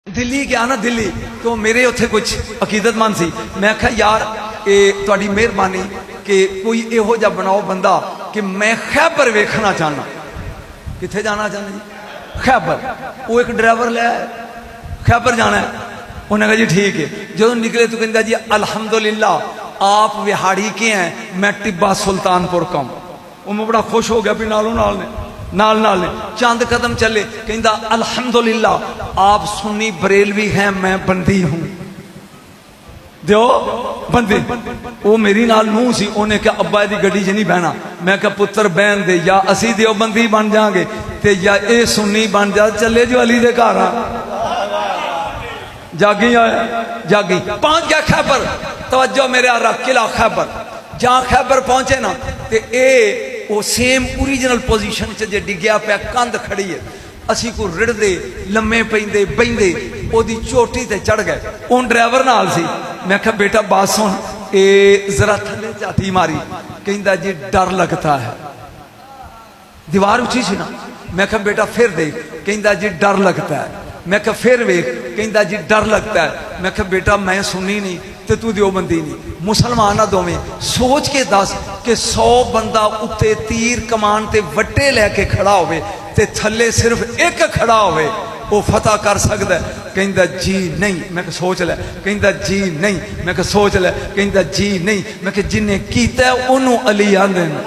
दिल्ली गया ना, दिल्ली तो मेरे उत्थे कुछ अकीदतमंद सी। मैं आख्या यार ये तुहाडी मेहरबानी कि कोई इहो जिहा बनाओ बंदा कि मैं खैबर वेखना चाहना। कित्थे जाना चाहना जी? खैबर। वो एक ड्राइवर लै खैबर जाना है। उन्हें कहा जी ठीक है। जो निकले तो कहता जी अल्हम्दुलिल्लाह आप विहाड़ी के हैं, मैं टिब्बा सुल्तानपुर का हूँ। मैं बड़ा खुश हो गया भी नालों नाल ने चंद कदम चले कहता अल्हम्दुलिल्लाह आप सुन्नी बरेलवी हैं, मैं बंदी हूं। दो बंदी वो मेरी नाल नूह सी। उन्हें क्या अब्बा दी गड्डी च नहीं बहना। मैं क्या पुत्र बहन दे या असी दो बंदी बन जाएंगे ते या ये सुन्नी बन जा। चले जो अली दे घर आ जागी जागी पहुंच गया खैबर। तवज्जो मेरे आ किला खैबर। जहां खैबर पहुंचे ना ते ए वो सेम ओरिजिनल पोजीशन च जे डिग्या पिया कंध खड़ी है। असी को रिड़दे लम्मे पैंदे बहिंदे ओदी चोटी ते चढ़ गए। उन ड्राइवर नाल सी। मैं कहा बेटा बात सुन, ए जरा थले जाती मारी। कहता जी डर लगता है। दीवार उची सी ना। मैं कहा बेटा फिर देख। कहता जी डर लगता है। मैं कहा फिर वेख। कहता जी डर लगता है। मैं कहा बेटा मैं सुनी नहीं ते तू देवबंदी नहीं, मुसलमान दोवें। सोच के दस कि 100 बंदा उत्ते तीर कमान ते वट्टे लैके खड़ा होवे ते थले सिर्फ एक खड़ा होवे, वो फतह कर सकता है? कहता जी नहीं। मैं कहा सोच लै। कहता जी नहीं। मैं कहा सोच लै। कहता जी नहीं। मैं कहा जिन्हें कीता उन्होंने अली आंदे ने।